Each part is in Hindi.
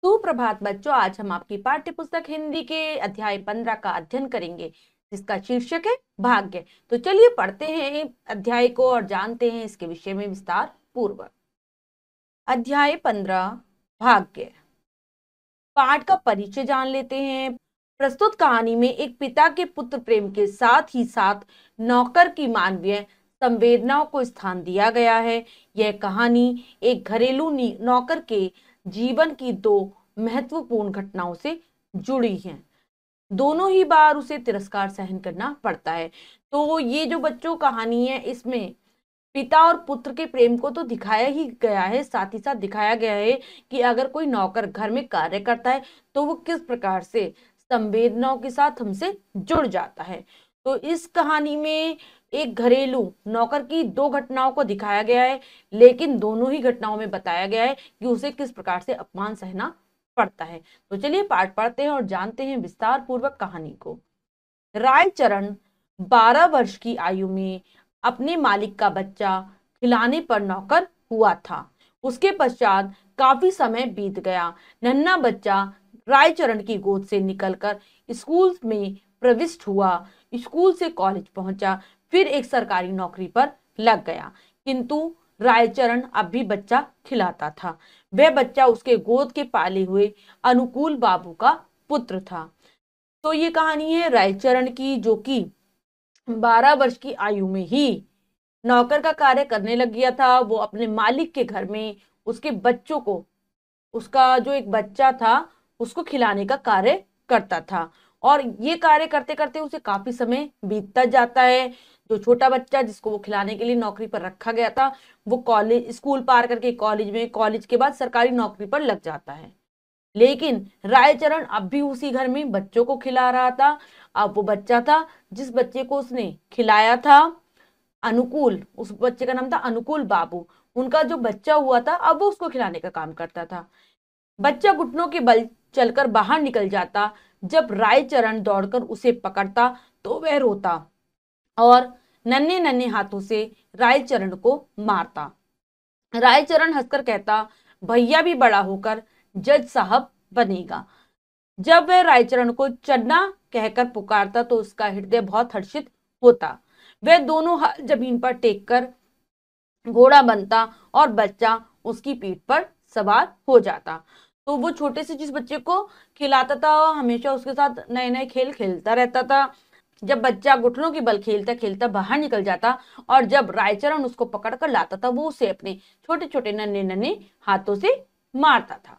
सुप्रभात बच्चों, आज हम आपकी पाठ्य पुस्तक हिंदी के अध्याय 15 का अध्ययन करेंगे, जिसका शीर्षक है भाग्य। तो चलिए पढ़ते हैं अध्याय को और जानते हैं इसके विषय में विस्तार पूर्वक। अध्याय 15 भाग्य। पाठ का परिचय जान लेते हैं। प्रस्तुत कहानी में एक पिता के पुत्र प्रेम के साथ ही साथ नौकर की मानवीय संवेदनाओं को स्थान दिया गया है। यह कहानी एक घरेलू नौकर के जीवन की दो महत्वपूर्ण घटनाओं से जुड़ी है। दोनों ही बार उसे तिरस्कार सहन करना पड़ता है। तो ये जो बच्चों कहानी है, इसमें पिता और पुत्र के प्रेम को तो दिखाया ही गया है, साथ ही साथ दिखाया गया है कि अगर कोई नौकर घर में कार्य करता है तो वो किस प्रकार से संवेदनाओं के साथ हमसे जुड़ जाता है। तो इस कहानी में एक घरेलू नौकर की दो घटनाओं को दिखाया गया है, लेकिन दोनों ही घटनाओं में बताया गया है कि उसे किस प्रकार से अपमान सहना पड़ता है। तो चलिए पाठ पढ़ते हैं और जानते हैं विस्तार पूर्वक कहानी को। रायचरण 12 वर्ष की आयु में अपने मालिक का बच्चा खिलाने पर नौकर हुआ था। उसके पश्चात काफी समय बीत गया। नन्हा बच्चा रायचरण की गोद से निकलकर स्कूल में प्रविष्ट हुआ, स्कूल से कॉलेज पहुंचा, फिर एक सरकारी नौकरी पर लग गया। किंतु रायचरण अब भी बच्चा खिलाता था। वह बच्चा उसके गोद के पाले हुए अनुकूल बाबू का पुत्र था। तो ये कहानी है रायचरण की, जो कि 12 वर्ष की आयु में ही नौकर का कार्य करने लग गया था। वो अपने मालिक के घर में उसके बच्चों को, उसका जो एक बच्चा था उसको खिलाने का कार्य करता था। और ये कार्य करते करते उसे काफी समय बीतता जाता है। जो छोटा बच्चा जिसको वो खिलाने के लिए नौकरी पर रखा गया था, वो कॉलेज स्कूल पार करके कॉलेज में, कॉलेज के बाद सरकारी नौकरी पर लग जाता है। लेकिन रायचरण अब भी उसी घर में बच्चों को खिला रहा था। अब वो बच्चा था जिस बच्चे को उसने खिलाया था, अनुकूल, उस बच्चे का नाम था अनुकूल बाबू। उनका जो बच्चा हुआ था अब वो उसको खिलाने का काम करता था। बच्चा घुटनों के बल चलकर बाहर निकल जाता। जब रायचरण दौड़कर उसे पकड़ता तो वह रोता और नन्हे नन्हे हाथों से रायचरण को मारता। रायचरण हंसकर कहता, भैया भी बड़ा होकर जज साहब बनेगा। जब वह रायचरण को चन्ना कहकर पुकारता तो उसका हृदय बहुत हर्षित होता। वह दोनों हाथ जमीन पर टेक कर घोड़ा बनता और बच्चा उसकी पीठ पर सवार हो जाता। तो वो छोटे से जिस बच्चे को खिलाता था हमेशा उसके साथ नए नए खेल खेलता रहता था। जब बच्चा घुटनों के बल खेलता खेलता बाहर निकल जाता और जब रायचरण उसको पकड़ कर लाता था, वो उसे अपने छोटे छोटे नन्हे नन्हे हाथों से मारता था।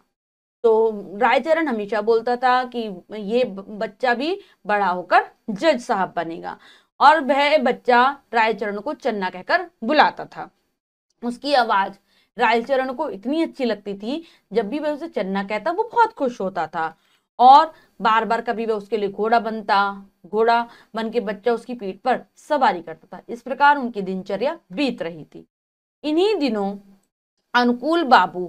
तो रायचरण हमेशा बोलता था कि ये बच्चा भी बड़ा होकर जज साहब बनेगा, और वह बच्चा रायचरण को चन्ना कहकर बुलाता था। उसकी आवाज रायचरण को इतनी अच्छी लगती थी, जब भी वह उसे चन्ना कहता वो बहुत खुश होता था। और बार बार कभी वह उसके लिए घोड़ा बनता, घोड़ा बन के बच्चा उसकी पीठ पर सवारी करता था। इस प्रकार उनकी दिनचर्या बीत रही थी। इन्हीं दिनों अनुकूल बाबू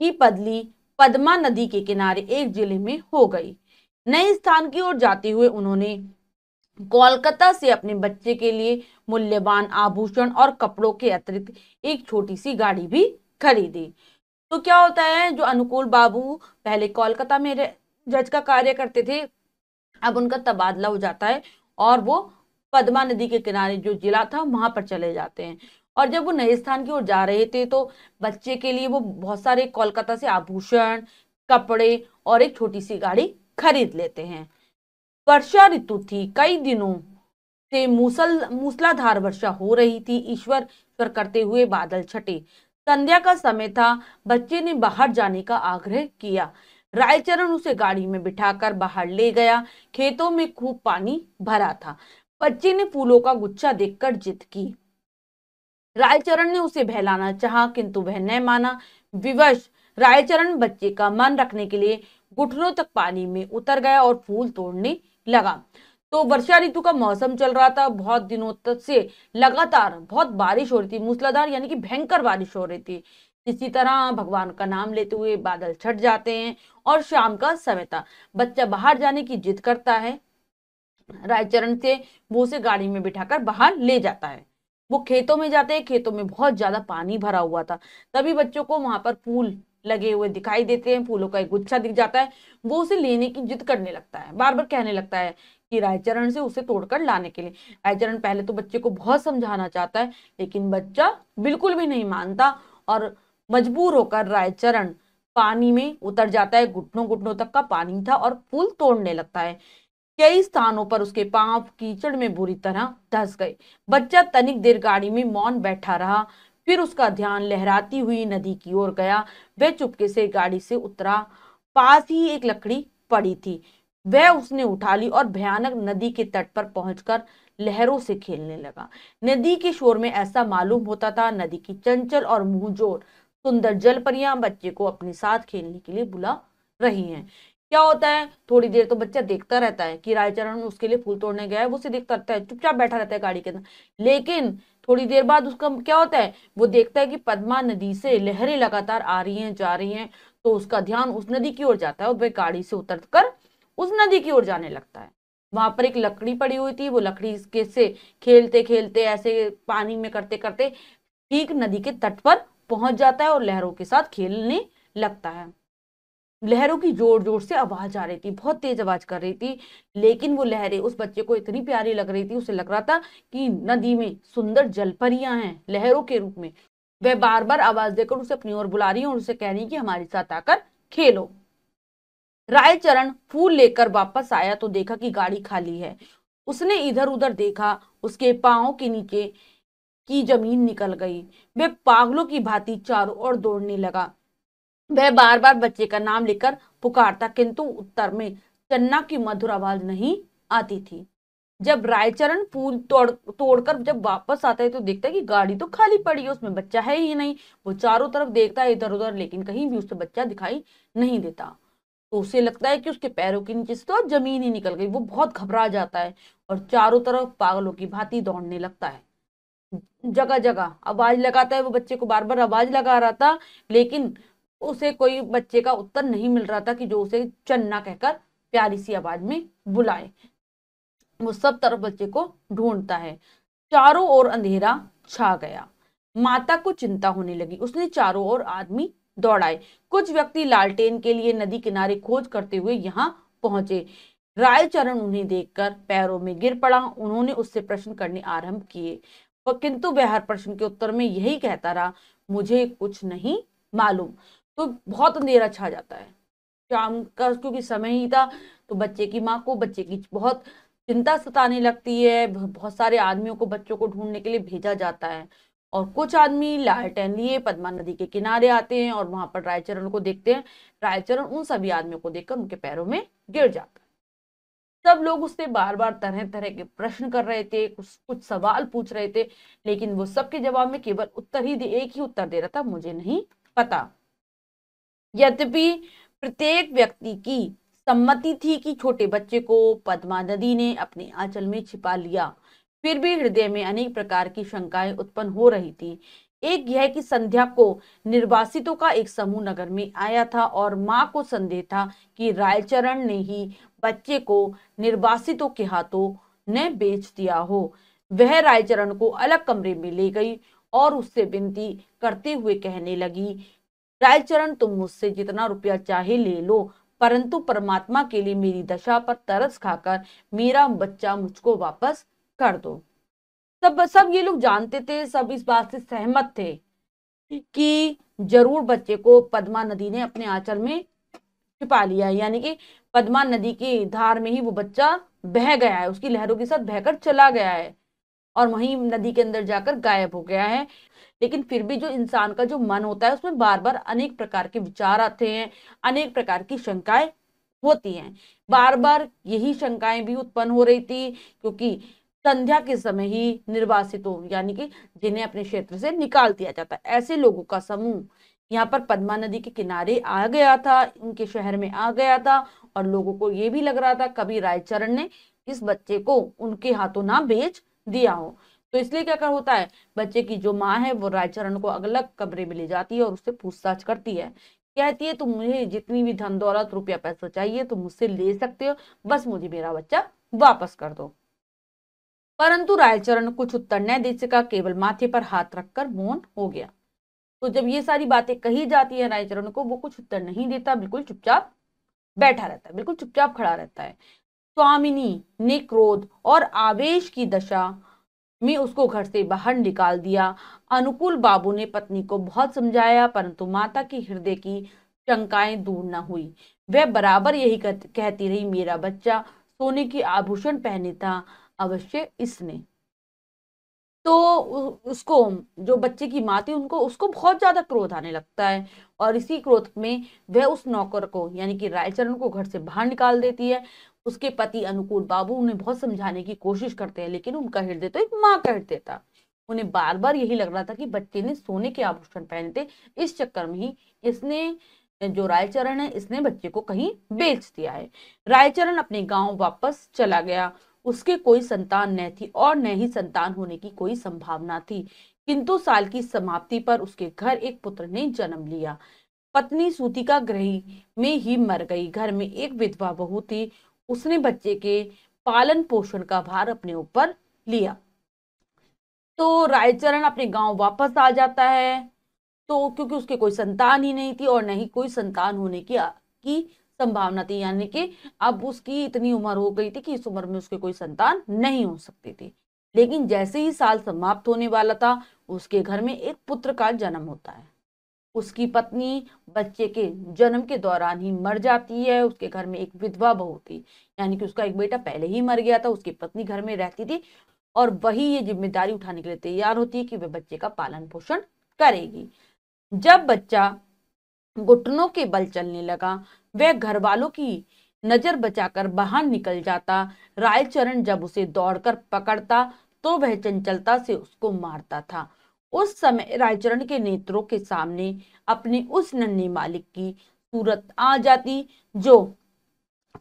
की बदली पद्मा नदी के किनारे एक जिले में हो गई। नए स्थान की ओर जाते हुए उन्होंने कोलकाता से अपने बच्चे के लिए मूल्यवान आभूषण और कपड़ों के अतिरिक्त एक छोटी सी गाड़ी भी खरीदी। तो क्या होता है, जो अनुकूल बाबू पहले कोलकाता में जज का कार्य करते थे, अब उनका तबादला हो जाता है और वो पद्मा नदी के किनारे जो जिला था वहां पर चले जाते हैं। और जब वो नए स्थान की ओर जा रहे थे तो बच्चे के लिए वो बहुत सारे कोलकाता से आभूषण, कपड़े और एक छोटी सी गाड़ी खरीद लेते हैं। वर्षा ऋतु थी। कई दिनों से मूसलाधार वर्षा हो रही थी। ईश्वर ईश्वर करते हुए बादल छटे। संध्या का समय था। बच्चे ने बाहर जाने का आग्रह किया। रायचरण उसे गाड़ी में बिठाकर बाहर ले गया। खेतों में खूब पानी भरा था। बच्चे ने फूलों का गुच्छा देखकर जिद की। रायचरण ने उसे बहलाना चाहा, किंतु वह न माना। विवश रायचरण बच्चे का मन रखने के लिए घुटनों तक पानी में उतर गया और फूल तोड़ने लगा। तो वर्षा ऋतु का मौसम चल रहा था। बहुत दिनों तक से लगातार बहुत बारिश हो रही थी, मूसलाधार यानी कि भयंकर बारिश हो रही थी। इसी तरह भगवान का नाम लेते हुए बादल छट जाते हैं और शाम का समय था। बच्चा बाहर जाने की जिद करता है रायचरण से। वो उसे गाड़ी में बिठाकर बाहर ले जाता है। वो खेतों में जाते हैं। खेतों में बहुत ज्यादा पानी भरा हुआ था। तभी बच्चों को वहां पर फूल लगे हुए दिखाई देते हैं, फूलों का एक गुच्छा दिख जाता है। वो उसे लेने की जिद करने लगता है, बार बार कहने लगता है कि रायचरण से उसे तोड़कर लाने के लिए। रायचरण पहले तो बच्चे को बहुत समझाना चाहता है, लेकिन बच्चा बिल्कुल भी नहीं मानता और मजबूर होकर रायचरण पानी में उतर जाता है। घुटनों घुटनों तक का पानी था और फूल तोड़ने लगता है। कई स्थानों पर उसके पांव कीचड़ में बुरी तरह धंस गए। बच्चा तनिक देर गाड़ी में मौन बैठा रहा, फिर उसका ध्यान लहराती हुई नदी की ओर गया। वह चुपके से गाड़ी से उतरा। पास ही एक लकड़ी पड़ी थी, वह उसने उठा ली और भयानक नदी के तट पर पहुंचकर लहरों से खेलने लगा। नदी के शोर में ऐसा मालूम होता था नदी की चंचल और मुंहजोर सुंदर जलपरियां बच्चे को अपने साथ खेलने के लिए बुला रही हैं। क्या होता है, थोड़ी देर तो बच्चा देखता रहता है कि रायचरण उसके लिए फूल तोड़ने गया है, वो उसे देखता रहता है, चुपचाप बैठा रहता है गाड़ी के अंदर। लेकिन थोड़ी देर बाद उसका क्या होता है, वो देखता है कि पद्मा नदी से लहरें लगातार आ रही हैं, जा रही हैं। तो उसका ध्यान उस नदी की ओर जाता है और वह गाड़ी से उतरकर उस नदी की ओर जाने लगता है। वहां पर एक लकड़ी पड़ी हुई थी, वो लकड़ी इसके से खेलते खेलते ऐसे पानी में करते करते ठीक नदी के तट पर पहुंच जाता है और लहरों के साथ खेलने लगता है। लहरों की जोर जोर से आवाज आ रही थी, बहुत तेज आवाज कर रही थी, लेकिन वो लहरें उस बच्चे को इतनी प्यारी लग रही थी, उसे लग रहा था कि नदी में सुंदर जलपरियां हैं लहरों के रूप में। वह बार बार आवाज देकर उसे अपनी ओर बुला रही है और उसे कह रही है कि हमारे साथ आकर खेलो। रायचरण फूल लेकर वापस आया तो देखा कि गाड़ी खाली है। उसने इधर उधर देखा, उसके पांव के नीचे की जमीन निकल गई। वह पागलों की भांति चारों ओर दौड़ने लगा। वह बार बार बच्चे का नाम लेकर पुकारता, किंतु उत्तर में चन्ना की मधुर आवाज नहीं आती थी। जब रायचरण फूल तोड़कर जब वापस आता है तो देखता है कि गाड़ी तो खाली पड़ी है, उसमें बच्चा है ही नहीं। वो चारों तरफ देखता है इधर उधर, लेकिन कहीं भी उसे बच्चा दिखाई नहीं देता। तो उसे लगता है कि उसके पैरों के नीचे से तो जमीन ही निकल गई। वो बहुत घबरा जाता है और चारों तरफ पागलों की भांति दौड़ने लगता है। जगह जगह आवाज लगाता है, वो बच्चे को बार बार आवाज लगा रहा था, लेकिन उसे कोई बच्चे का उत्तर नहीं मिल रहा था कि जो उसे चन्ना कहकर प्यारी सी आवाज में बुलाए। वो सब तरफ बच्चे को ढूंढता है। चारों ओर अंधेरा छा गया। माता को चिंता होने लगी। उसने चारों ओर आदमी दौड़ाए। कुछ व्यक्ति लालटेन के लिए नदी किनारे खोज करते हुए यहाँ पहुंचे। रायचरण उन्हें देखकर पैरों में गिर पड़ा। उन्होंने उससे प्रश्न करने आरंभ किए, पर किंतु वह हर प्रश्न के उत्तर में यही कहता रहा, मुझे कुछ नहीं मालूम। तो बहुत अंधेरा छा जाता है शाम का, क्योंकि समय ही था। तो बच्चे की माँ को बच्चे की बहुत चिंता सताने लगती है। बहुत सारे आदमियों को बच्चों को ढूंढने के लिए भेजा जाता है और कुछ आदमी लालटेन लिए पद्मा नदी के किनारे आते हैं और वहां पर रायचरण को देखते हैं। रायचरण उन सभी आदमियों को देखकर उनके पैरों में गिर जाता है। सब लोग उससे बार बार तरह तरह के प्रश्न कर रहे थे, कुछ कुछ सवाल पूछ रहे थे, लेकिन वो सबके जवाब में केवल एक ही उत्तर दे रहा था, मुझे नहीं पता। यद्यपि प्रत्येक व्यक्ति की सम्मति थी कि छोटे बच्चे को पद्मा नदी ने अपने आंचल में छिपा लिया, फिर भी हृदय में अनेक प्रकार की शंकाएं उत्पन्न हो रही थी। एक यह कि संध्या को निर्वासितों का एक समूह नगर में आया था और मां को संदेह था कि रायचरण ने ही बच्चे को निर्वासितों के हाथों ने बेच दिया हो। वह रायचरण को अलग कमरे में ले गई और उससे विनती करते हुए कहने लगी, रायचरण तुम मुझसे जितना रुपया चाहे ले लो, परंतु परमात्मा के लिए मेरी दशा पर तरस खाकर मेरा बच्चा मुझको वापस कर दो। सब ये लोग जानते थे, सब इस बात से सहमत थे कि जरूर बच्चे को पद्मा नदी ने अपने आंचल में छिपा लिया है, यानी कि पद्मा नदी की धार में ही वो बच्चा बह गया है, उसकी लहरों के साथ बहकर चला गया है और वहीं नदी के अंदर जाकर गायब हो गया है। लेकिन फिर भी जो इंसान का जो मन होता है उसमें बार बार अनेक प्रकार के विचार आते हैं, अनेक प्रकार की शंकाएं होती हैं। बार बार यही शंकाएं भी उत्पन्न हो रही थी, क्योंकि संध्या के समय ही निर्वासितों यानी कि जिन्हें अपने क्षेत्र से निकाल दिया जाता है, ऐसे लोगों का समूह यहाँ पर पद्मा नदी के किनारे आ गया था, उनके शहर में आ गया था और लोगों को ये भी लग रहा था कभी रायचरण ने इस बच्चे को उनके हाथों ना बेच दिया हो। तो इसलिए क्या कर होता है, बच्चे की जो माँ है वो रायचरण को अलग कमरे में ले जाती है और उससे पूछताछ करती है। कहती है तुम मुझे जितनी भी धन दौलत रुपया पैसा चाहिए तुम मुझसे ले सकते हो, बस मुझे मेरा बच्चा वापस कर दो। परंतु रायचरण कुछ उत्तर न दे सका, केवल माथे पर हाथ रखकर मौन हो गया। तो जब ये सारी बातें कही जाती है रायचरण को, वो कुछ उत्तर नहीं देता, बिल्कुल चुपचाप बैठा रहता है, बिल्कुल चुपचाप खड़ा रहता है। स्वामिनी ने क्रोध और आवेश की दशा में उसको घर से बाहर निकाल दिया। अनुकूल बाबू ने पत्नी को बहुत समझाया, परंतु माता की हृदय की शंकाएं दूर न हुई। वह बराबर यही कहती रही, मेरा बच्चा सोने की आभूषण पहने था, अवश्य इसने। तो उसको, जो बच्चे की माँ थी, उनको उसको बहुत ज्यादा क्रोध आने लगता है, और इसी क्रोध में वह उस नौकर को यानी कि रायचरण को घर से बाहर निकाल देती है। उसके पति अनुकूल बाबू उन्हें बहुत समझाने की कोशिश करते हैं, लेकिन उनका हृदय तो एक माँ का हृदय था। उन्हें बार बार यही लग रहा था कि बच्चे ने सोने के आभूषण पहने थे, इस चक्कर में ही इसने, जो रायचरण है, इसने बच्चे को कहीं बेच दिया है। रायचरण अपने गांव वापस चला गया। उसके कोई संतान न थी और न ही संतान होने की कोई संभावना थी, किंतु साल की समाप्ति पर उसके घर एक पुत्र ने जन्म लिया। पत्नी सूतिका गृही में ही मर गई। घर में एक विधवा बहू थी, उसने बच्चे के पालन पोषण का भार अपने ऊपर लिया। तो रायचरण अपने गांव वापस आ जाता है, तो क्योंकि उसके कोई संतान ही नहीं थी और न ही कोई संतान होने की संभावना थी, यानी कि अब उसकी इतनी उम्र हो गई थी कि इस उम्र में उसके कोई संतान नहीं हो सकती थी। लेकिन जैसे ही साल समाप्त होने वाला था, उसके घर में एक पुत्र का जन्म होता है। उसकी पत्नी बच्चे के जन्म के दौरान ही मर जाती है। उसके घर में एक विधवा बहू थी, यानी कि उसका एक बेटा पहले ही मर गया था, उसकी पत्नी घर में रहती थी, और वही ये जिम्मेदारी उठाने के लिए तैयार होती है कि वह बच्चे का पालन पोषण करेगी। जब बच्चा घुटनों के बल चलने लगा, वह घर वालों की नजर बचाकर बाहर निकल जाता। रायचरण जब उसे दौड़कर पकड़ता तो वह चंचलता से उसको मारता था। उस समय रायचरण के नेत्रों के सामने अपने उस नन्हे मालिक की सूरत आ जाती, जो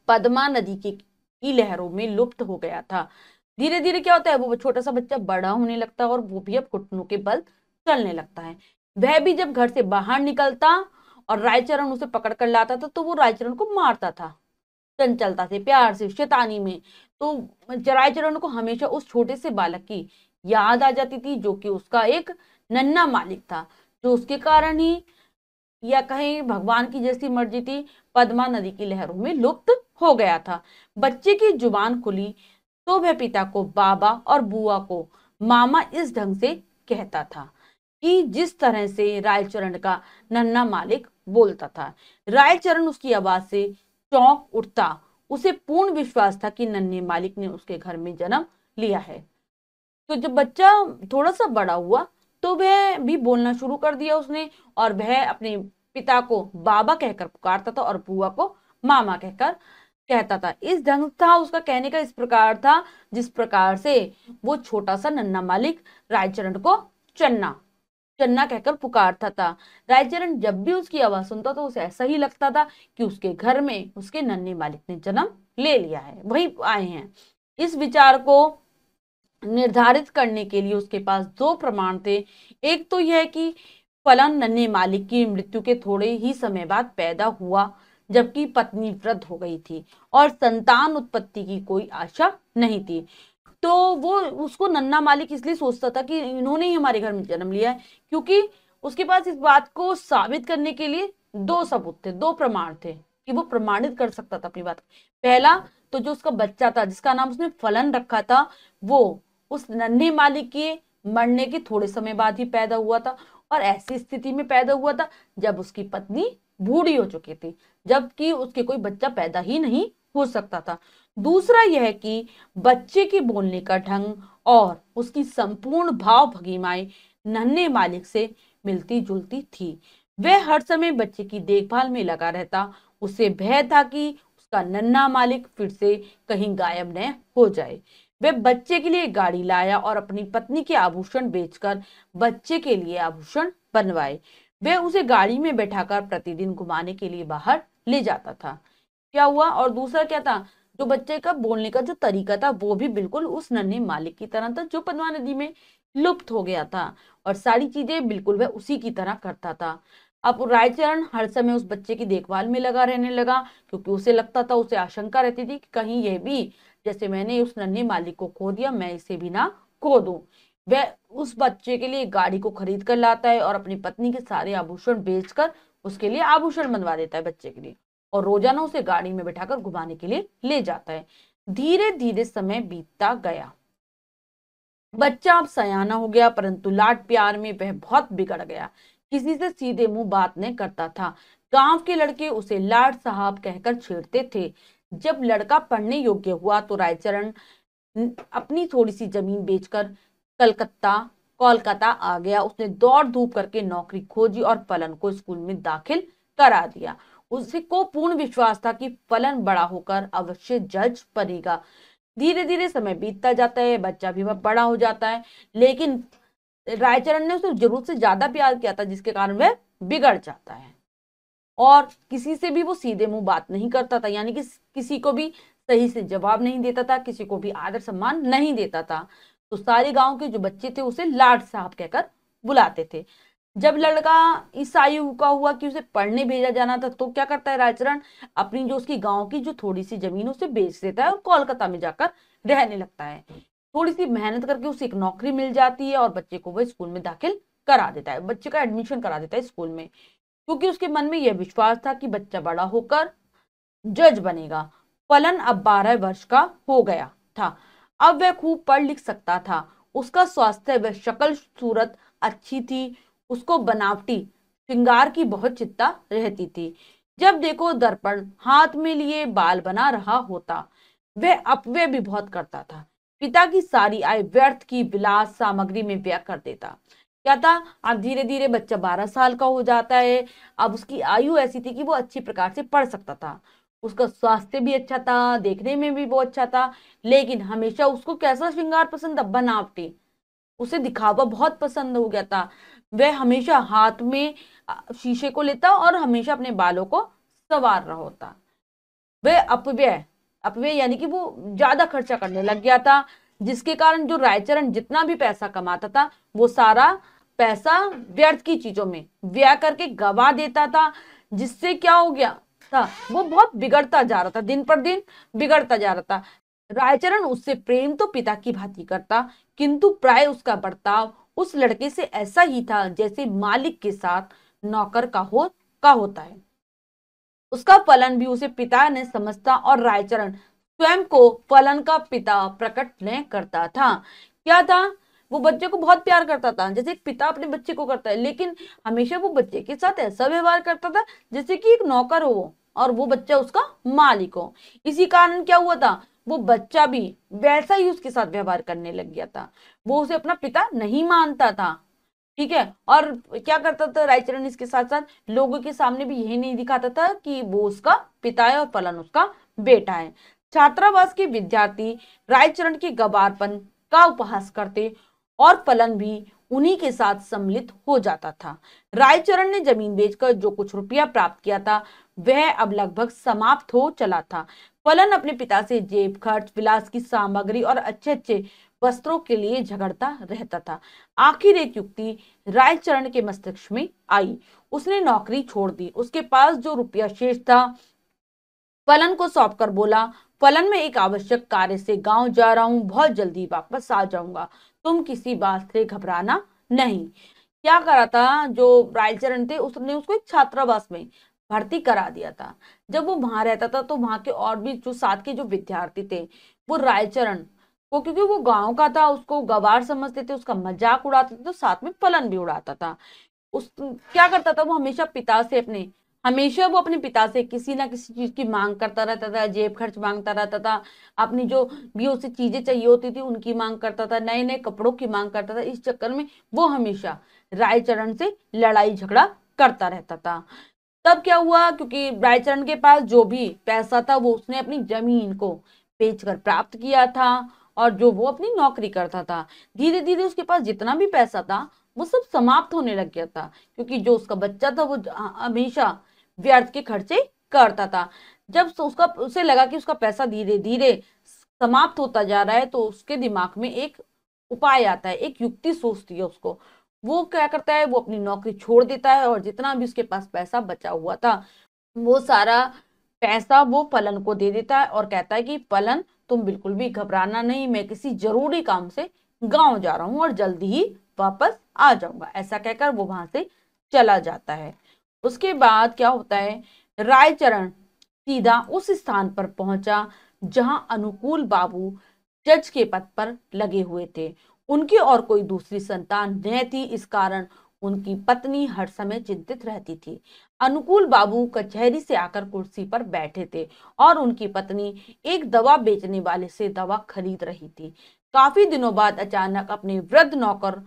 पद्मा नदी की लहरों में लुप्त हो गया था। धीरे धीरे क्या होता है, वो छोटा सा बच्चा बड़ा होने लगता है और वो भी अब घुटनों के बल चलने लगता है। वह भी जब घर से बाहर निकलता और रायचरण उसे पकड़ कर लाता था, तो वो रायचरण को मारता था, चंचलता से, प्यार से, शैतानी में। तो रायचरण को हमेशा उस छोटे से बालक की याद आ जाती थी, जो कि उसका एक नन्हा मालिक था, जो उसके कारण ही, या कहीं भगवान की जैसी मर्जी थी, पद्मा नदी की लहरों में लुप्त हो गया था। बच्चे की जुबान खुली तो वह पिता को बाबा और बुआ को मामा इस ढंग से कहता था कि जिस तरह से रायचरण का नन्हा मालिक बोलता था। रायचरण उसकी आवाज से चौंक उठता। उसे पूर्ण विश्वास था कि नन्हे मालिक ने उसके घर में जन्म लिया है। तो जब बच्चा थोड़ा सा बड़ा हुआ, तो वह भी बोलना शुरू कर दिया उसने, और वह अपने पिता को बाबा कहकर पुकारता था और बुआ को मामा कहकर कहता था। इस ढंग था उसका कहने का, इस प्रकार था जिस प्रकार से वो छोटा सा नन्हा मालिक रायचरण को चन्ना चन्ना कहकर पुकारता था। रायचरण जब भी उसकी आवाज सुनता तो उसे ऐसा ही लगता था कि उसके घर में उसके नन्हे मालिक ने जन्म ले लिया है, वही आए हैं। इस विचार को निर्धारित करने के लिए उसके पास दो प्रमाण थे। एक तो यह कि फलन नन्हे मालिक की मृत्यु के थोड़े ही समय बाद पैदा हुआ, जबकि पत्नी वृद्ध हो गई थी और संतान उत्पत्ति की कोई आशा नहीं थी। तो वो उसको नन्हा मालिक इसलिए सोचता था कि इन्होंने ही हमारे घर में जन्म लिया है, क्योंकि उसके पास इस बात को साबित करने के लिए दो सबूत थे, दो प्रमाण थे कि वो प्रमाणित कर सकता था अपनी बात। पहला, तो जो उसका बच्चा था जिसका नाम उसने फलन रखा था, वो उस नन्हे मालिक के मरने के थोड़े समय बाद ही पैदा हुआ था, और ऐसी स्थिति में पैदा हुआ था जब उसकी पत्नी बूढ़ी हो चुकी थी, जबकि उसके कोई बच्चा पैदा ही नहीं हो सकता था। दूसरा यह कि बच्चे के बोलने का ढंग और उसकी संपूर्ण भाव भंगिमाएं नन्हे मालिक से मिलती जुलती थी। वह हर समय बच्चे की देखभाल में लगा रहता। उसे भय था कि उसका नन्हा मालिक फिर से कहीं गायब न हो जाए। वह बच्चे के लिए गाड़ी लाया और अपनी पत्नी के आभूषण बेचकर बच्चे के लिए आभूषण बनवाए। वह उसे गाड़ी में बैठाकर प्रतिदिन घुमाने के लिए बाहर ले जाता था। क्या हुआ, और दूसरा क्या था, जो बच्चे का बोलने का जो तरीका था वो भी बिल्कुल उस नन्हे मालिक की तरह था, जो पद्मा नदी में लुप्त हो गया था, और सारी चीजें बिल्कुल वह उसी की तरह करता था। अब रायचरण हर समय उस बच्चे की देखभाल में लगा रहने लगा, क्योंकि उसे लगता था, उसे आशंका रहती थी कि कहीं यह भी, जैसे मैंने उस नन्हे मालिक को खो दिया, मैं इसे भी ना खो दूं। वह उस बच्चे के लिए गाड़ी को खरीद कर लाता है और अपनी पत्नी के सारे आभूषण बेचकर उसके लिए आभूषण बनवा देता है बच्चे के लिए, और रोजाना उसे गाड़ी में बिठाकर घुमाने के लिए ले जाता है। धीरे धीरे समय बीतता गया। बच्चा अब सयाना हो गया, परंतु लाड प्यार में वह बहुत बिगड़ गया। किसी से सीधे मुंह बात नहीं करता था। गांव के लड़के उसे लाड साहब कहकर छेड़ते थे। जब लड़का पढ़ने योग्य हुआ तो रायचरण अपनी थोड़ी सी जमीन बेचकर कलकत्ता कोलकाता आ गया। उसने दौड़ धूप करके नौकरी खोजी और फलन को स्कूल में दाखिल करा दिया। उसे को पूर्ण विश्वास था कि फलन बड़ा होकर अवश्य जज बनेगा। धीरे धीरे समय बीतता जाता है, बच्चा भी वह बड़ा हो जाता है, लेकिन रायचरण ने उसे जरूरत से ज्यादा प्यार किया था, जिसके कारण वह बिगड़ जाता है और किसी से भी वो सीधे मुंह बात नहीं करता था, यानी कि किसी को भी सही से जवाब नहीं देता था, किसी को भी आदर सम्मान नहीं देता था। तो सारे गांव के जो बच्चे थे उसे लाड साहब कहकर बुलाते थे। जब लड़का इस आयु का हुआ कि उसे पढ़ने भेजा जाना था, तो क्या करता है रायचरण, अपनी जो उसकी गांव की जो थोड़ी सी जमीन उसे बेच देता है और कोलकाता में जाकर रहने लगता है। थोड़ी सी मेहनत करके उसे एक नौकरी मिल जाती है और बच्चे को वह स्कूल में दाखिल करा देता है, बच्चे का एडमिशन करा देता है स्कूल में, क्योंकि उसके मन में यह विश्वास था कि बच्चा बड़ा होकर जज बनेगा। फलन अब 12 वर्ष का हो गया था। अब वह खूब पढ़ लिख सकता था। उसका स्वास्थ्य व शक्ल सूरत अच्छी थी। उसको बनावटी श्रृंगार की बहुत चिंता रहती थी। जब देखो दर्पण हाथ में लिए बाल बना रहा होता। वह अपव्यय भी बहुत करता था। पिता की सारी आय व्यर्थ की विलास सामग्री में व्यय कर देता। क्या था, अब धीरे धीरे बच्चा 12 साल का हो जाता है। अब उसकी आयु ऐसी थी कि वो अच्छी प्रकार से पढ़ सकता था। उसका स्वास्थ्य भी अच्छा था, देखने में भी बहुत अच्छा था, लेकिन हमेशा उसको कैसा श्रृंगार पसंद था, बनावटी। उसे दिखावा बहुत पसंद हो गया था। वह हमेशा हाथ में शीशे को लेता और हमेशा अपने बालों को संवार रहा होता। वह अपव्यय अपव्यय यानी कि वो ज्यादा खर्चा करने लग गया था, जिसके कारण जो रायचरण जितना भी पैसा कमाता था वो सारा पैसा व्यर्थ की चीजों में व्यय करके गवा देता था। जिससे क्या हो गया था, वो बहुत बिगड़ता जा रहा था, दिन पर दिन बिगड़ता जा रहा था। रायचरण उससे प्रेम तो पिता की भांति करता, किंतु प्राय उसका बर्ताव उस लड़के से ऐसा ही था जैसे मालिक के साथ नौकर का होता है। उसका फलन भी उसे पिता ने समझता और रायचरण स्वयं को फलन का पिता प्रकट न करता था। क्या था, वो बच्चे को बहुत प्यार करता था, जैसे एक पिता अपने बच्चे को करता है, लेकिन हमेशा वो बच्चे के साथ ऐसा व्यवहार करता था जैसे कि एक नौकर हो वो और वो बच्चा उसका मालिक हो। इसी कारण क्या हुआ था, वो बच्चा भी वैसा ही उसके साथ व्यवहार करने लग गया था। वो उसे अपना पिता नहीं मानता था। ठीक है, और क्या करता था रायचरण, इसके साथ साथ लोगों के सामने भी यही नहीं दिखाता था कि वो उसका पिता है और फलन उसका बेटा है। छात्रावास के विद्यार्थी रायचरण के गवारपन का उपहास करते और फलन भी उन्हीं के साथ सम्मिलित हो जाता था। रायचरण ने जमीन बेचकर जो कुछ रुपया प्राप्त किया था वह अब लगभग समाप्त हो चला था। फलन अपने पिता से जेब खर्च, विलास की सामग्री और अच्छे अच्छे वस्त्रों के लिए झगड़ता रहता था। आखिर एक युक्ति रायचरण के मस्तिष्क में आई। उसने नौकरी छोड़ दी। उसके पास जो रुपया शेष था फलन को सौंपकर बोला, फलन में एक आवश्यक कार्य से गांव जा रहा हूं, बहुत जल्दी वापस आ जाऊंगा, तुम किसी बात से घबराना नहीं। क्या करा था, जो रायचरण थे उसने उसको एक छात्रावास में भर्ती करा दिया था। जब वो वहां रहता था तो वहां के और भी जो साथ के जो विद्यार्थी थे वो रायचरण को, क्योंकि वो गांव का था, उसको गवार समझते थे, उसका मजाक उड़ाते थे, तो साथ में फलन भी उड़ाता था। उस क्या करता था, वो हमेशा वो अपने पिता से किसी ना किसी चीज की मांग करता रहता था, जेब खर्च मांगता रहता था, अपनी जो भी उसे चीजें चाहिए होती थी उनकी मांग करता था, नए नए कपड़ों की मांग करता था। इस चक्कर में वो हमेशा रायचरण से लड़ाई झगड़ा करता रहता था। तब क्या हुआ, क्योंकि रायचरण के पास जो भी पैसा था वो उसने अपनी जमीन को बेचकर प्राप्त किया था और जो वो अपनी नौकरी करता था, धीरे धीरे उसके पास जितना भी पैसा था वो सब समाप्त होने लग गया था, क्योंकि जो उसका बच्चा था वो हमेशा व्यर्थ के खर्चे करता था। जब उसे लगा कि उसका पैसा धीरे धीरे समाप्त होता जा रहा है, तो उसके दिमाग में एक उपाय आता है, एक युक्ति सोचती है उसको। वो क्या करता है, वो अपनी नौकरी छोड़ देता है और जितना भी उसके पास पैसा बचा हुआ था वो सारा पैसा वो फलन को दे देता है और कहता है कि फलन तुम बिल्कुल भी घबराना नहीं, मैं किसी जरूरी काम से गांव जा रहा हूं और जल्दी ही वापस आ जाऊंगा। ऐसा कहकर वो वहां से चला जाता है। उसके बाद क्या होता है, रायचरण सीधा उस स्थान पर पहुंचा जहां अनुकूल बाबू जज के पद पर लगे हुए थे। उनकी और कोई दूसरी संतान न थी, इस कारण उनकी पत्नी हर समय चिंतित रहती थी। अनुकूल बाबू कचहरी से आकर कुर्सी पर बैठे थे और उनकी पत्नी एक दवा बेचने वाले से दवा खरीद रही थी। काफी दिनों बाद अचानक अपने वृद्ध नौकर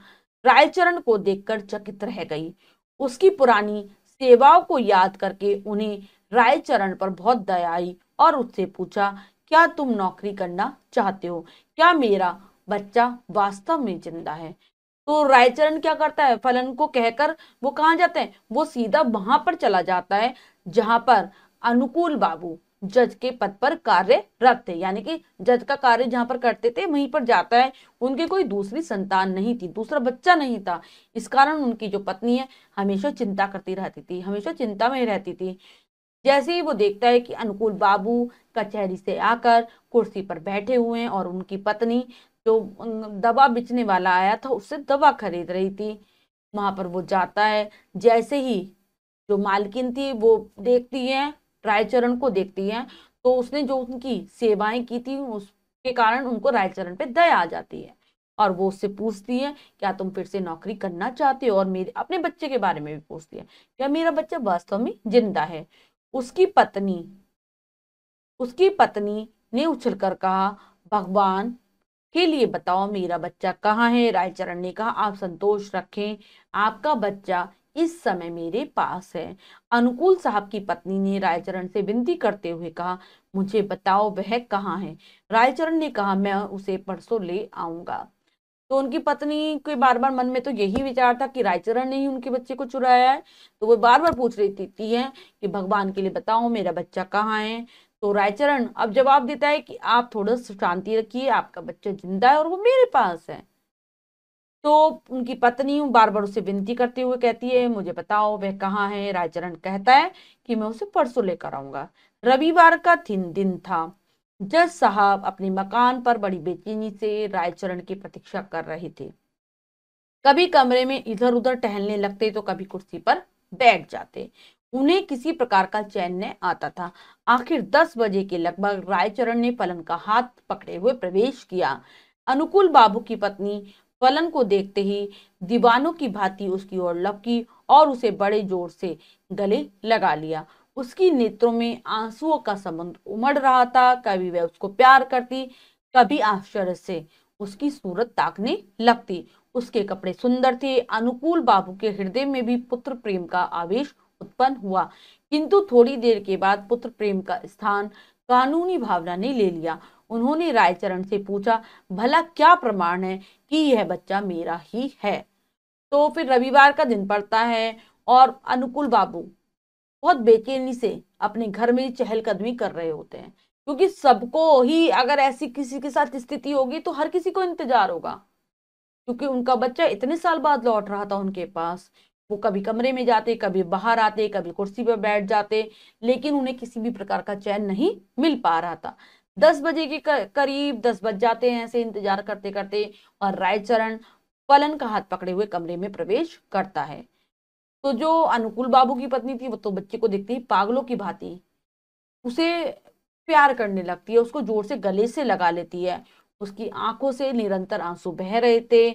रायचरण को देखकर चकित रह गई। उसकी पुरानी सेवाओं को याद करके उन्हें रायचरण पर बहुत दया आई और उससे पूछा, क्या तुम नौकरी करना चाहते हो? क्या मेरा बच्चा वास्तव में जिंदा है? तो रायचरण क्या करता है, फलन को कहकर वो कहाँ जाते हैं, वो सीधा वहां पर चला जाता है जहां पर अनुकूल बाबू जज के पद पर कार्यरत थे, यानी कि जज का कार्य जहां पर करते थे वहीं पर जाता है। उनके कोई दूसरी संतान नहीं थी, दूसरा बच्चा नहीं था, इस कारण उनकी जो पत्नी है हमेशा चिंता करती रहती थी, हमेशा चिंता में रहती थी। जैसे ही वो देखता है कि अनुकूल बाबू कचहरी से आकर कुर्सी पर बैठे हुए हैं और उनकी पत्नी जो दवा बेचने वाला आया था उससे दवा खरीद रही थी, वहां पर वो जाता है। जैसे ही जो मालकिन थी वो देखती है, रायचरण को देखती है, तो उसने जो उनकी सेवाएं की थी उसके कारण उनको रायचरण पे दया आ जाती है और वो उससे पूछती है, क्या तुम फिर से नौकरी करना चाहते हो? और मेरे अपने बच्चे के बारे में भी पूछती है, क्या मेरा बच्चा वास्तव में जिंदा है? उसकी पत्नी उसकी पत्नी ने उछलकर कहा, भगवान के लिए बताओ मेरा बच्चा कहाँ है? रायचरण ने कहा, आप संतोष रखें, आपका बच्चा इस समय मेरे पास है। अनुकूल साहब की पत्नी ने रायचरण से विनती करते हुए कहा, मुझे बताओ वह कहाँ है? रायचरण ने कहा, मैं उसे परसों ले आऊंगा। तो उनकी पत्नी के बार बार मन में तो यही विचार था कि रायचरण ने ही उनके बच्चे को चुराया है, तो वो बार बार पूछ रही थी है कि भगवान के लिए बताओ मेरा बच्चा कहाँ है। तो रायचरण अब जवाब देता है कि आप थोड़ा शांति रखिए, आपका बच्चा जिंदा है और वो मेरे पास है। तो उनकी पत्नी बार बार उसे विनती करते हुए कहती है, मुझे बताओ वह कहाँ है? रायचरण कहता है कि मैं उसे परसों लेकर आऊंगा। रविवार का दिन था। जज साहब अपने मकान पर बड़ी बेचैनी से रायचरण की प्रतीक्षा कर रहे थे। कभी कमरे में इधर उधर टहलने लगते तो कभी कुर्सी पर बैठ जाते। उन्हें किसी प्रकार का चैन न आता था। आखिर 10 बजे के लगभग रायचरण ने फलन का हाथ पकड़े हुए प्रवेश किया। अनुकूल बाबू की पत्नी फलन को देखते ही दीवानों की भांति उसकी ओर लपकी और उसे बड़े जोर से गले लगा लिया। उसकी नेत्रों में आंसुओं का समुद्र उमड़ रहा था। कभी वह उसको प्यार करती, कभी आश्चर्य से उसकी सूरत ताकने लगती। उसके कपड़े सुंदर थे। अनुकूल बाबू के हृदय में भी पुत्र प्रेम का आवेश उत्पन्न हुआ, किंतु थोड़ी देर के बाद पुत्र प्रेम का स्थान कानूनी भावना ने ले लिया। उन्होंने रायचरण से पूछा, भला क्या प्रमाण है कि यह बच्चा मेरा ही है? तो फिर रविवार का दिन पड़ता है और अनुकूल बाबू बहुत बेचैनी से अपने घर में चहलकदमी कर रहे होते हैं, क्योंकि सबको ही अगर ऐसी किसी के साथ स्थिति होगी तो हर किसी को इंतजार होगा, क्योंकि उनका बच्चा इतने साल बाद लौट रहा था उनके पास। वो कभी कमरे में जाते, कभी बाहर आते, कभी कुर्सी पर बैठ जाते, लेकिन उन्हें किसी भी प्रकार का चैन नहीं मिल पा रहा था। 10 बजे के करीब 10 बज जाते हैं ऐसे इंतजार करते करते, और रायचरण फलन का हाथ पकड़े हुए कमरे में प्रवेश करता है। तो जो अनुकूल बाबू की पत्नी थी वो तो बच्चे को देखते ही पागलों की भांति उसे प्यार करने लगती है, उसको जोर से गले से लगा लेती है। उसकी आंखों से निरंतर आंसू बह रहे थे।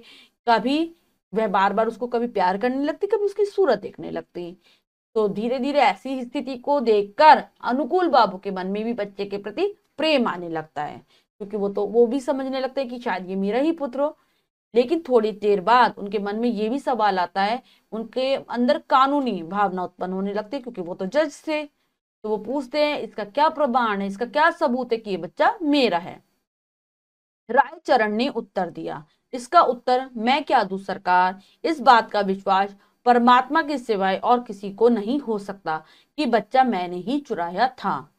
कभी वह बार बार उसको कभी प्यार करने लगती, कभी उसकी सूरत देखने लगती। तो धीरे धीरे ऐसी स्थिति को देखकर अनुकूल बाबू के मन में भी बच्चे के प्रति प्रेम आने लगता है, क्योंकि वो भी समझने लगते हैं कि शायद ये मेरा ही पुत्र हो। लेकिन थोड़ी देर बाद उनके मन में ये भी सवाल आता है, उनके अंदर कानूनी भावना उत्पन्न होने लगती है, क्योंकि वो तो जज थे। तो वो पूछते हैं, इसका क्या प्रमाण है, इसका क्या सबूत है कि ये बच्चा मेरा है? रायचरण ने उत्तर दिया, इसका उत्तर मैं क्या दूं सरकार, इस बात का विश्वास परमात्मा के सिवाय और किसी को नहीं हो सकता कि बच्चा मैंने ही चुराया था।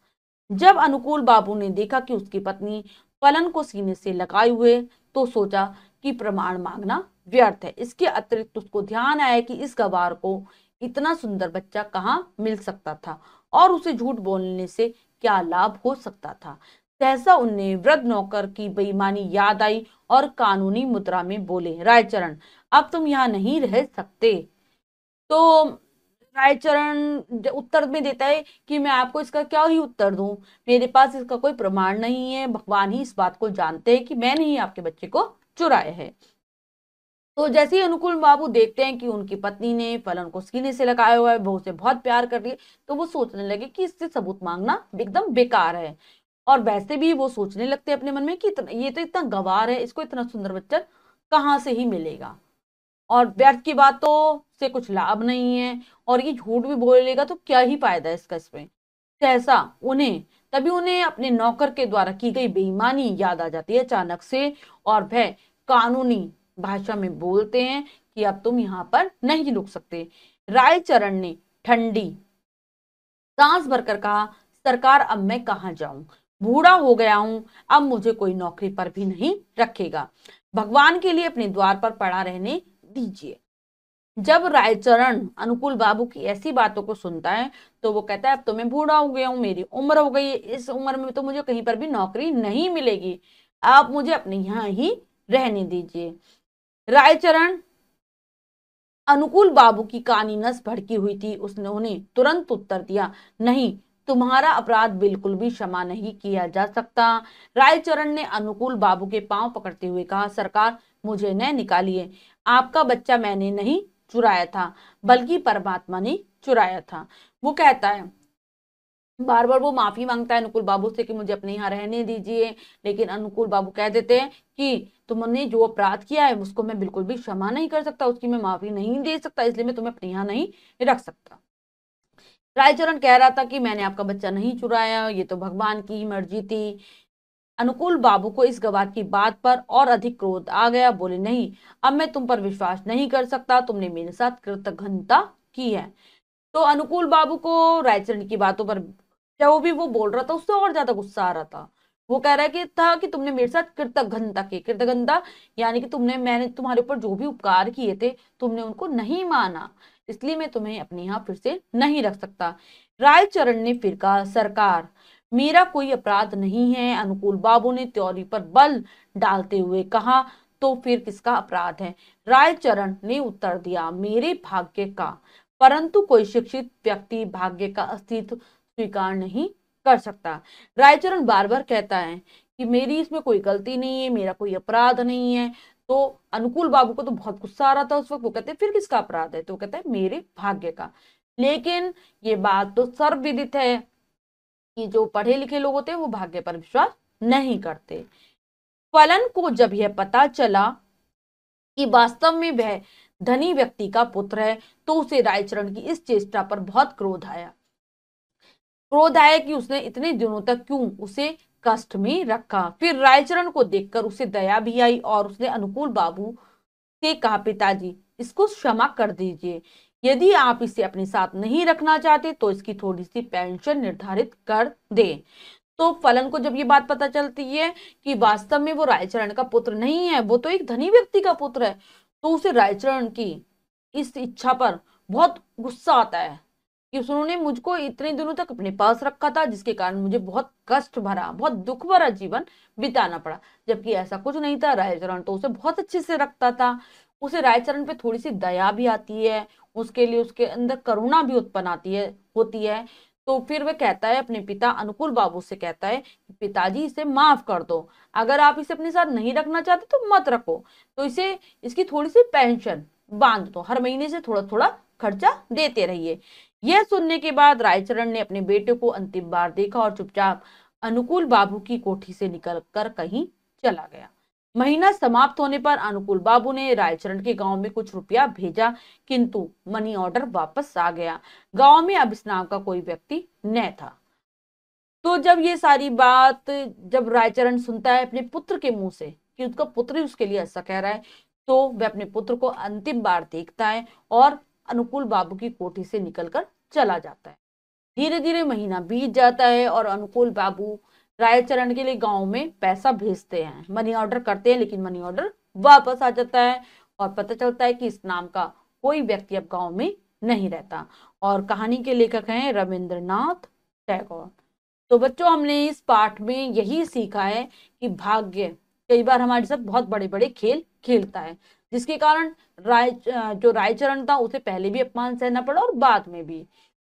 जब अनुकूल बाबू ने देखा कि उसकी पत्नी फलन को सीने से लगाए हुए, तो सोचा कि प्रमाण मांगना व्यर्थ है। इसके अतिरिक्त उसको ध्यान आया कि इस गवार को इतना सुंदर बच्चा कहाँ मिल सकता था और उसे झूठ बोलने से क्या लाभ हो सकता था। सहसा उन्हें वृद्ध नौकर की बेईमानी याद आई और कानूनी मुद्रा में बोले, रायचरण अब तुम यहाँ नहीं रह सकते। तो रायचरण उत्तर में देता है कि मैं आपको इसका क्या ही उत्तर दूं, मेरे पास इसका कोई प्रमाण नहीं है, भगवान ही इस बात को जानते हैं कि मैंने ही आपके बच्चे को चुराया है। तो जैसे ही अनुकूल बाबू देखते हैं कि उनकी पत्नी ने फलन को सीने से लगाया हुआ है, वो उसे बहुत प्यार कर रही है, तो वो सोचने लगे कि इससे सबूत मांगना एकदम बेकार है। और वैसे भी वो सोचने लगते हैं अपने मन में कि ये तो इतना गंवार है, इसको इतना सुंदर बच्चा कहाँ से ही मिलेगा, और व्यर्थ की बातों से कुछ लाभ नहीं है, और ये झूठ भी बोलेगा तो क्या ही फायदा है इसका इसमें। सहसा तभी उन्हें अपने नौकर के द्वारा की गई बेईमानी याद आ जाती है अचानक से, और वह कानूनी भाषा में बोलते हैं कि अब तुम यहाँ पर नहीं रुक सकते। रायचरण ने ठंडी सांस भरकर कहा, सरकार अब मैं कहाँ जाऊं, बूढ़ा हो गया हूं, अब मुझे कोई नौकरी पर भी नहीं रखेगा, भगवान के लिए अपने द्वार पर पड़ा रहने दीजिए। जब रायचरण अनुकूल बाबू की ऐसी बातों को सुनता है तो वो कहता है अब तो मैं बूढ़ा हो गया हूँ, मेरी उम्र हो गई है, इस उम्र में तो मुझे कहीं पर भी नौकरी नहीं मिलेगी, आप मुझे अपने यहाँ ही रहने दीजिए। रायचरण अनुकूल बाबू की कानी नस भड़की हुई थी, उसने उन्हें तुरंत उत्तर दिया, नहीं, तुम्हारा अपराध बिल्कुल भी क्षमा नहीं किया जा सकता। रायचरण ने अनुकूल बाबू के पांव पकड़ते हुए कहा, सरकार मुझे न निकालिए, आपका बच्चा मैंने नहीं चुराया था, बल्कि परमात्मा ने चुराया था। वो कहता है, बार बार वो माफी मांगता है अनुकूल बाबू से कि मुझे अपने यहाँ रहने दीजिए, लेकिन अनुकूल बाबू कह देते हैं कि तुमने जो अपराध किया है उसको मैं बिल्कुल भी क्षमा नहीं कर सकता, उसकी मैं माफी नहीं दे सकता, इसलिए मैं तुम्हें अपने यहाँ नहीं रख सकता। रायचरण कह रहा था कि मैंने आपका बच्चा नहीं चुराया, ये तो भगवान की ही मर्जी थी। अनुकूल बाबू को इस गवाह की बात पर और अधिक क्रोध आ गया, बोले, नहीं, अब मैं तुम पर विश्वास नहीं कर सकता, तुमने मेरे साथ कृतघ्नता की है। तो अनुकूल बाबू को रायचरण की बातों पर जो भी वो बोल रहा था उससे और ज्यादा गुस्सा आ रहा था। वो कह रहा है कि था कि तुमने मेरे साथ कृतघ्नता की, कृतघ्नता यानी कि मैंने तुम्हारे ऊपर जो भी उपकार किए थे तुमने उनको नहीं माना, इसलिए मैं तुम्हें अपने यहाँ फिर से नहीं रख सकता। रायचरण ने फिर कहा, सरकार मेरा कोई अपराध नहीं है। अनुकूल बाबू ने त्योरी पर बल डालते हुए कहा, तो फिर किसका अपराध है? रायचरण ने उत्तर दिया, मेरे भाग्य का, परंतु कोई शिक्षित व्यक्ति भाग्य का अस्तित्व स्वीकार नहीं कर सकता। रायचरण बार बार कहता है कि मेरी इसमें कोई गलती नहीं है, मेरा कोई अपराध नहीं है। तो अनुकूल बाबू को तो बहुत गुस्सा आ रहा था उस वक्त। वो कहते हैं फिर किसका अपराध है? तो कहता है मेरे भाग्य का। लेकिन ये बात तो सर्वविदित है कि जो पढ़े लिखे लोग होते हैं वो भाग्य पर विश्वास नहीं करते। फलन को जब यह पता चला कि वास्तव में वह धनी व्यक्ति का पुत्र है तो उसे रायचरण की इस चेष्टा पर बहुत क्रोध आया। क्रोध आया कि उसने इतने दिनों तक क्यों उसे कष्ट में रखा। फिर रायचरण को देखकर उसे दया भी आई और उसने अनुकूल बाबू से कहा, पिताजी इसको क्षमा कर दीजिए, यदि आप इसे अपने साथ नहीं रखना चाहते तो इसकी थोड़ी सी पेंशन निर्धारित कर दें। तो फलन को जब ये बात पता चलती है कि वास्तव में वो रायचरण का पुत्र नहीं है, वो तो एक धनी व्यक्ति का पुत्र है, तो उसे रायचरण की इस इच्छा पर बहुत गुस्सा आता है कि उन्होंने मुझको इतने दिनों तक अपने पास रखा था, जिसके कारण मुझे बहुत कष्ट भरा, बहुत दुख भरा जीवन बिताना पड़ा, जबकि ऐसा कुछ नहीं था। रायचरण तो उसे बहुत अच्छे से रखता था। उसे रायचरण पे थोड़ी सी दया भी आती है, उसके लिए उसके अंदर करुणा भी उत्पन्न आती है होती है। तो फिर वह कहता है अपने पिता अनुकूल बाबू से, कहता है कि पिताजी इसे माफ कर दो, अगर आप इसे अपने साथ नहीं रखना चाहते तो मत रखो, तो इसे इसकी थोड़ी सी पेंशन बांध दो, हर महीने से थोड़ा थोड़ा खर्चा देते रहिए। यह सुनने के बाद रायचरण ने अपने बेटे को अंतिम बार देखा और चुपचाप अनुकूल बाबू की कोठी से निकल कर कहीं चला गया। महीना समाप्त होने पर अनुकूल बाबू ने रायचरण के गांव में कुछ रुपया भेजा, किंतु मनी ऑर्डर वापस आ गया। गांव में अब इस नाम का कोई व्यक्ति न था। तो जब ये सारी बात जब रायचरण सुनता है अपने पुत्र के मुंह से कि उसका पुत्र ही उसके लिए ऐसा कह रहा है, तो वह अपने पुत्र को अंतिम बार देखता है और अनुकूल बाबू की कोठी से निकलकर चला जाता है। धीरे धीरे महीना बीत जाता है और अनुकूल बाबू रायचरण के लिए गांव में पैसा भेजते हैं, मनी ऑर्डर करते हैं, लेकिन मनी ऑर्डर वापस आ जाता है और पता चलता है कि इस नाम का कोई व्यक्ति अब गांव में नहीं रहता। और कहानी के लेखक हैं रविंद्रनाथ टैगोर। तो बच्चों हमने इस पाठ में यही सीखा है कि भाग्य कई बार हमारे साथ बहुत बड़े बड़े खेल खेलता है, जिसके कारण जो रायचरण था उसे पहले भी अपमान सहना पड़ा और बाद में भी।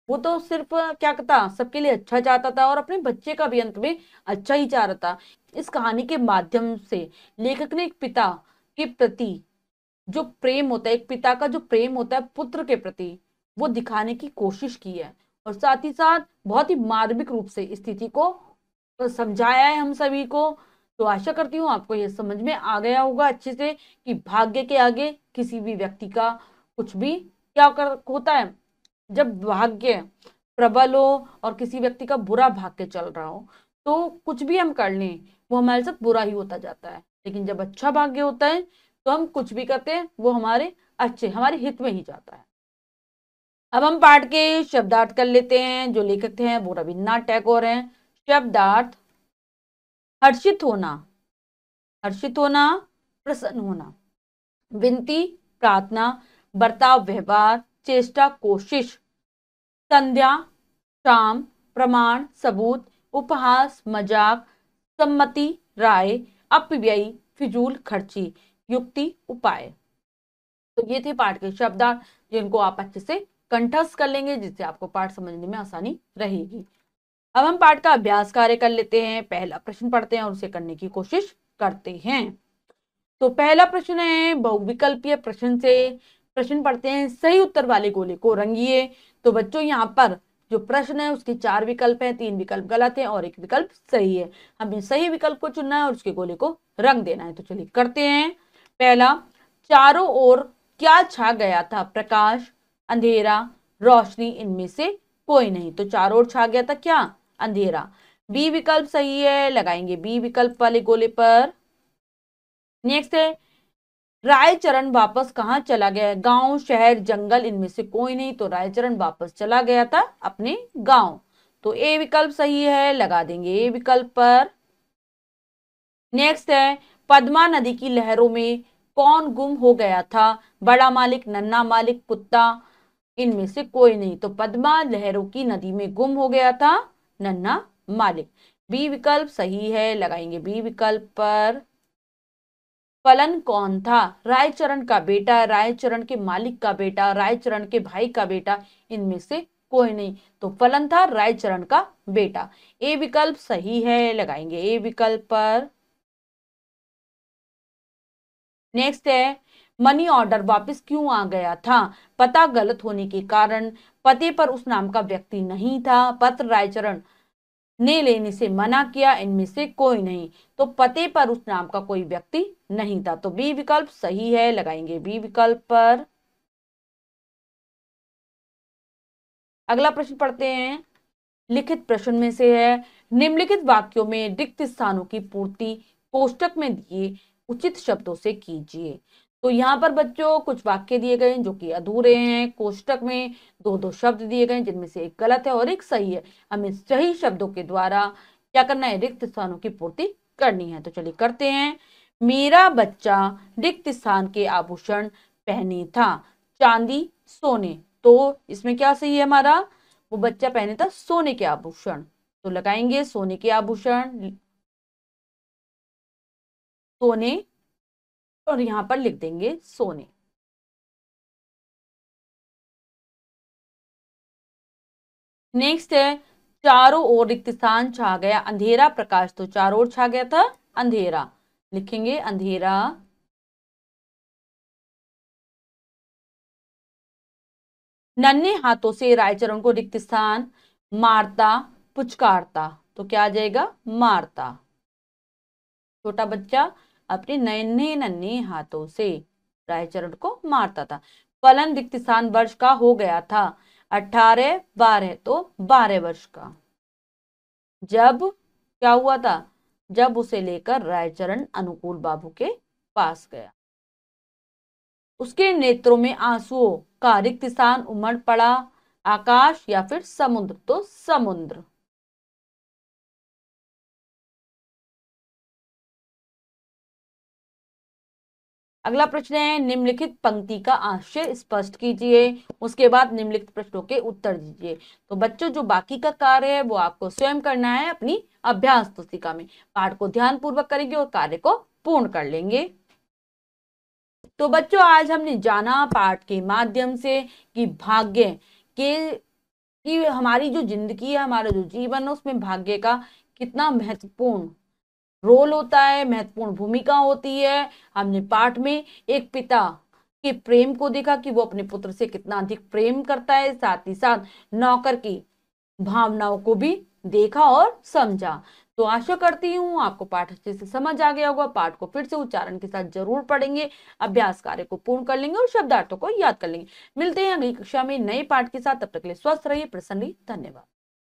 वो तो सिर्फ क्या कहता, सबके लिए अच्छा चाहता था और अपने बच्चे का भी अंत में अच्छा ही चाह रहा था। इस कहानी के माध्यम से लेखक ने एक पिता के प्रति जो प्रेम होता है, एक पिता का जो प्रेम होता है पुत्र के प्रति, वो दिखाने की कोशिश की है। और साथ ही साथ बहुत ही मार्मिक रूप से स्थिति को समझाया है हम सभी को। तो आशा करती हूँ आपको ये समझ में आ गया होगा अच्छे से कि भाग्य के आगे किसी भी व्यक्ति का कुछ भी क्या होता है। जब भाग्य प्रबल हो और किसी व्यक्ति का बुरा भाग्य चल रहा हो तो कुछ भी हम कर लें वो हमारे साथ बुरा ही होता जाता है, लेकिन जब अच्छा भाग्य होता है तो हम कुछ भी करते हैं वो हमारे अच्छे, हमारे हित में ही जाता है। अब हम पाठ के शब्दार्थ कर लेते हैं। जो लेखक हैं वो रविन्द्रनाथ टैगोर हैं। शब्दार्थ: हर्षित होना, हर्षित होना, प्रसन्न होना। विनती, प्रार्थना, बर्ताव, व्यवहार, चेष्टा, कोशिश। संध्या, शाम, प्रमाण, सबूत, उपहास, मजाक, सम्मति, राय, अपव्यय, फिजूल खर्ची, युक्ति, उपाय। तो ये थे पाठ के शब्दार्थ जिनको आप अच्छे से कंठस्थ कर लेंगे, जिससे आपको पाठ समझने में आसानी रहेगी। अब हम पाठ का अभ्यास कार्य कर लेते हैं। पहला प्रश्न पढ़ते हैं और उसे करने की कोशिश करते हैं। तो पहला प्रश्न है बहुविकल्पीय प्रश्न से। प्रश्न पढ़ते हैं, सही उत्तर वाले गोले को रंगिए। तो बच्चों यहाँ पर जो प्रश्न है उसके 4 विकल्प हैं, 3 विकल्प गलत है और 1 विकल्प सही है। हमें सही विकल्प को चुनना है और उसके गोले को रंग देना है। तो चलिए करते हैं। पहला, चारों ओर क्या छा गया था? प्रकाश, अंधेरा, रोशनी, इनमें से कोई नहीं। तो चारों ओर छा गया था क्या? अंधेरा। बी विकल्प सही है, लगाएंगे बी विकल्प वाले गोले पर। नेक्स्ट है, रायचरण वापस कहाँ चला गया? गांव, शहर, जंगल, इनमें से कोई नहीं। तो रायचरण वापस चला गया था अपने गांव। तो ए विकल्प सही है, लगा देंगे ए विकल्प पर। नेक्स्ट है, पद्मा नदी की लहरों में कौन गुम हो गया था? बड़ा मालिक, नन्हा मालिक, कुत्ता, इनमें से कोई नहीं। तो पद्मा लहरों की नदी में गुम हो गया था नन्हा मालिक। बी विकल्प सही है, लगाएंगे बी विकल्प पर। फलन कौन था? रायचरण का बेटा, रायचरण के मालिक का बेटा, रायचरण के भाई का बेटा, इनमें से कोई नहीं। तो फलन था रायचरण का बेटा। ए विकल्प सही है, लगाएंगे ए विकल्प पर। नेक्स्ट है, मनी ऑर्डर वापस क्यों आ गया था? पता गलत होने के कारण, पते पर उस नाम का व्यक्ति नहीं था, पत्र रायचरण ने लेने से मना किया, इनमें से कोई नहीं। तो पते पर उस नाम का कोई व्यक्ति नहीं था। तो बी विकल्प सही है, लगाएंगे बी विकल्प पर। अगला प्रश्न पढ़ते हैं। लिखित प्रश्न में से है, निम्नलिखित वाक्यों में रिक्त स्थानों की पूर्ति कोष्टक में दिए उचित शब्दों से कीजिए। तो यहाँ पर बच्चों कुछ वाक्य दिए गए हैं जो कि अधूरे हैं। कोष्टक में दो दो शब्द दिए गए हैं जिनमें से एक गलत है और एक सही है। हमें सही शब्दों के द्वारा क्या करना है? रिक्त स्थानों की पूर्ति करनी है। तो चलिए करते हैं। मेरा बच्चा रिक्त स्थान के आभूषण पहने था, चांदी, सोने। तो इसमें क्या सही है हमारा? वो बच्चा पहने था सोने के आभूषण। तो लगाएंगे सोने के आभूषण, सोने, और यहां पर लिख देंगे सोने। नेक्स्ट है, चारों ओर रिक्त स्थान छा गया, अंधेरा प्रकाश। तो चारों ओर छा गया था अंधेरा, लिखेंगे अंधेरा। नन्हे हाथों से रायचरण को रिक्त स्थान मारता, पुचकारता। तो क्या आ जाएगा? मारता। छोटा बच्चा अपने नन्हे नन्हे हाथों से रायचरण को मारता था। फलन रिक्त स्थान वर्ष का हो गया था, 18, 12। तो 12 वर्ष का। जब क्या हुआ था? जब उसे लेकर रायचरण अनुकूल बाबू के पास गया। उसके नेत्रों में आंसुओं का रिक्त स्थान उमड़ पड़ा, आकाश या फिर समुद्र? तो समुद्र। अगला प्रश्न है, निम्नलिखित पंक्ति का आशय स्पष्ट कीजिए। उसके बाद निम्नलिखित प्रश्नों के उत्तर दीजिए। तो बच्चों, जो बाकी का कार्य है वो आपको स्वयं करना है अपनी अभ्यास पुस्तिका में। पाठ को ध्यान पूर्वक करेंगे और कार्य को पूर्ण कर लेंगे। तो बच्चों, आज हमने जाना पाठ के माध्यम से कि भाग्य के कि हमारी जो जिंदगी है, हमारा जो जीवन है, उसमें भाग्य का कितना महत्वपूर्ण रोल होता है, महत्वपूर्ण भूमिका होती है। हमने पाठ में एक पिता के प्रेम को देखा कि वो अपने पुत्र से कितना अधिक प्रेम करता है, साथ ही साथ नौकर की भावनाओं को भी देखा और समझा। तो आशा करती हूँ आपको पाठ अच्छे से समझ आ गया होगा। पाठ को फिर से उच्चारण के साथ जरूर पढ़ेंगे, अभ्यास कार्य को पूर्ण कर लेंगे और शब्दार्थों को याद कर लेंगे। मिलते हैं अगली कक्षा में नए पाठ के साथ। तब तक के लिए स्वस्थ रहिए, प्रसन्न रहिए। धन्यवाद।